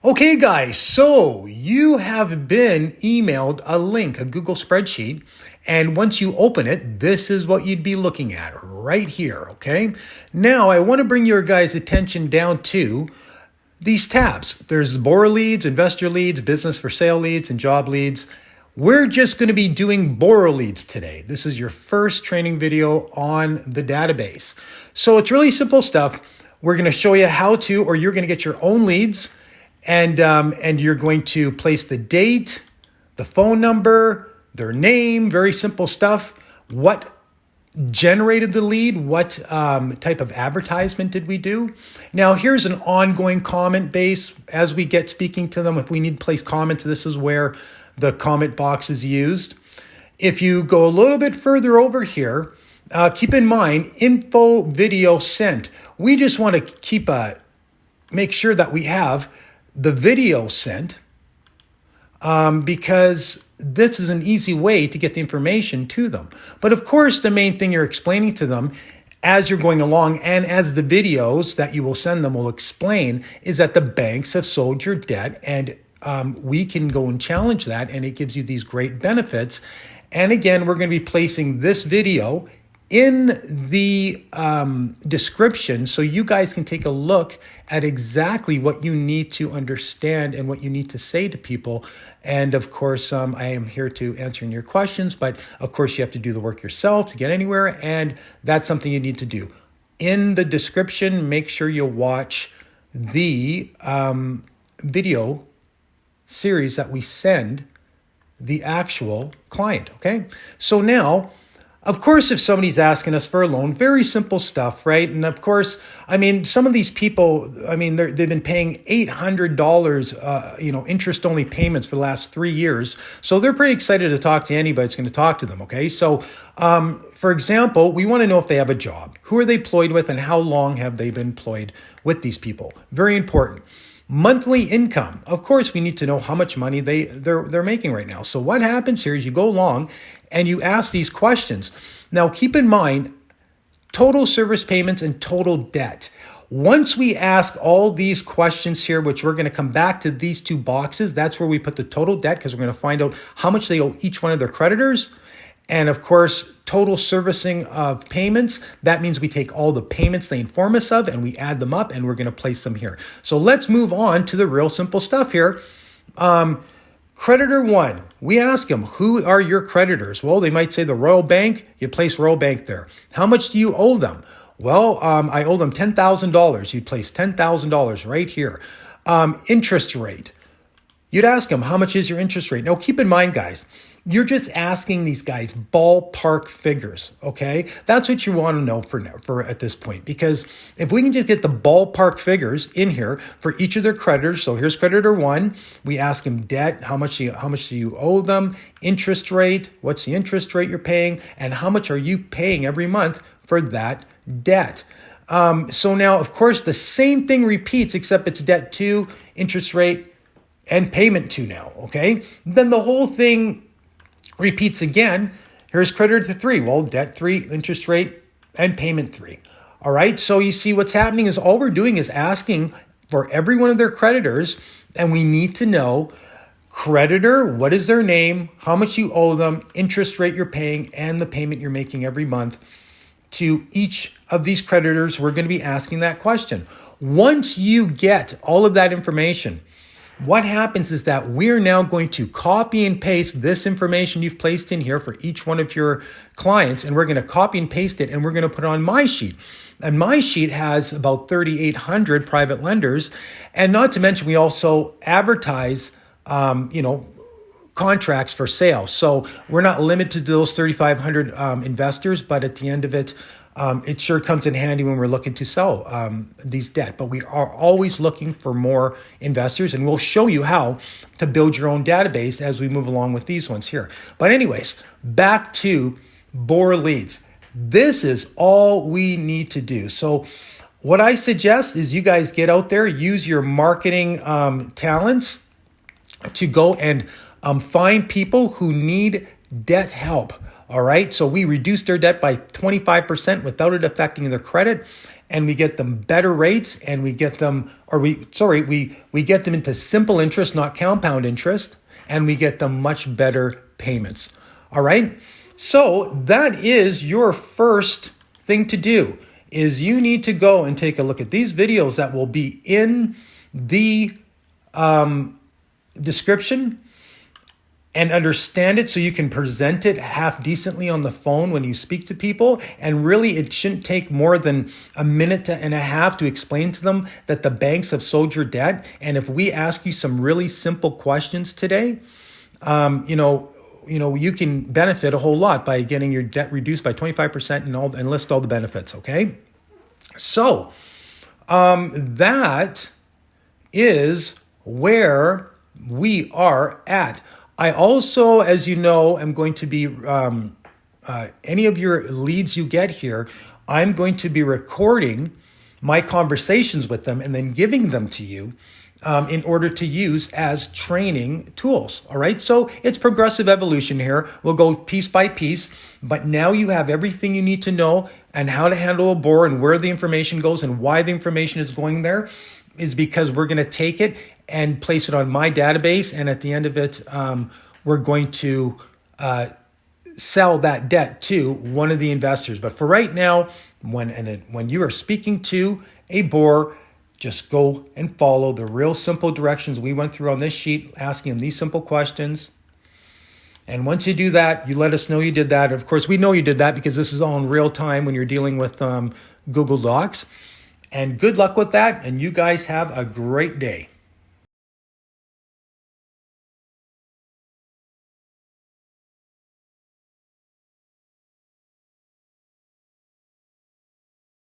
Okay, guys, so you have been emailed a link, a Google spreadsheet, and once you open it, this is what you'd be looking at right here, okay? Now, I want to bring your guys' attention down to these tabs. There's borrower leads, investor leads, business for sale leads, and job leads. We're just going to be doing borrower leads today. This is your first training video on the database. So it's really simple stuff. We're going to show you how to, or you're going to get your own leads, and you're going to place the date, the phone number, their name, very simple stuff. What generated the lead? What type of advertisement did we do? Now, here's an ongoing comment base. As we get speaking to them, if we need to place comments, this is where the comment box is used. If you go a little bit further over here, keep in mind, info video sent. We just want to make sure that we have the video sent because this is an easy way to get the information to them. But of course, the main thing you're explaining to them as you're going along and as the videos that you will send them will explain is that the banks have sold your debt, and we can go and challenge that, and it gives you these great benefits. And again, we're going to be placing this video in the description so you guys can take a look at exactly what you need to understand and what you need to say to people. And of course, I am here to answer your questions, but of course you have to do the work yourself to get anywhere, and that's something you need to do. In the description, make sure you watch the video series that we send the actual client, okay? So now, of course, if somebody's asking us for a loan, very simple stuff, right? And of course, I mean, some of these people, I mean, they've been paying $800, interest-only payments for the last 3 years. So they're pretty excited to talk to anybody that's going to talk to them, okay? So, for example, we want to know if they have a job. Who are they employed with, and how long have they been employed with these people? Very important. Monthly income. Of course, we need to know how much money they're making right now. So what happens here is you go along and you ask these questions. Now, keep in mind, total service payments and total debt. Once we ask all these questions here, which we're going to come back to these two boxes, that's where we put the total debt, because we're going to find out how much they owe each one of their creditors. And of course, total servicing of payments, that means we take all the payments they inform us of and we add them up, and we're going to place them here. So let's move on to the real simple stuff here. Creditor one, we ask them, who are your creditors? Well, they might say the Royal Bank. You place Royal Bank there. How much do you owe them? Well, I owe them $10,000. You'd place $10,000 right here. Interest rate. You'd ask them, how much is your interest rate? Now, keep in mind, guys, you're just asking these guys ballpark figures, okay? That's what you want to know for at this point, because if we can just get the ballpark figures in here for each of their creditors. So here's creditor one. We ask them debt, how much do you owe them? Interest rate, what's the interest rate you're paying? And how much are you paying every month for that debt? So now, of course, the same thing repeats, except it's debt two, interest rate, and payment two now, okay? Then the whole thing repeats again. Here's creditor three. Well, debt three, interest rate, and payment three. All right, so you see what's happening is all we're doing is asking for every one of their creditors, and we need to know creditor, what is their name, how much you owe them, interest rate you're paying, and the payment you're making every month. To each of these creditors, we're going to be asking that question. Once you get all of that information, what happens is that we're now going to copy and paste this information you've placed in here for each one of your clients, and we're going to copy and paste it, and we're going to put it on my sheet. And my sheet has about 3,800 private lenders, and not to mention we also advertise, contracts for sale. So we're not limited to those 3,500 investors, but at the end of it, it sure comes in handy when we're looking to sell these debt. But we are always looking for more investors, and we'll show you how to build your own database as we move along with these ones here. But anyways, back to borrower leads. This is all we need to do. So what I suggest is you guys get out there, use your marketing talents to go and find people who need debt help. All right, so we reduced their debt by 25% without it affecting their credit. and we get them better rates, and we get them, we get them into simple interest, not compound interest, and we get them much better payments. All right. So that is your first thing to do, is you need to go and take a look at these videos that will be in the description, and understand it so you can present it half decently on the phone when you speak to people. And really, it shouldn't take more than a minute and a half to explain to them that the banks have sold your debt. And if we ask you some really simple questions today, you can benefit a whole lot by getting your debt reduced by 25% and list all the benefits. Okay. So that is where we are at. I also, as you know, am going to be, any of your leads you get here, I'm going to be recording my conversations with them and then giving them to you in order to use as training tools. All right. So it's progressive evolution here. We'll go piece by piece, but now you have everything you need to know and how to handle a BOR and where the information goes and why the information is going there is because we're going to take it and place it on my database. And at the end of it, we're going to sell that debt to one of the investors. But for right now, when you are speaking to a BOR, just go and follow the real simple directions we went through on this sheet, asking them these simple questions. And once you do that, you let us know you did that. Of course, we know you did that because this is all in real time when you're dealing with Google Docs. And good luck with that. And you guys have a great day.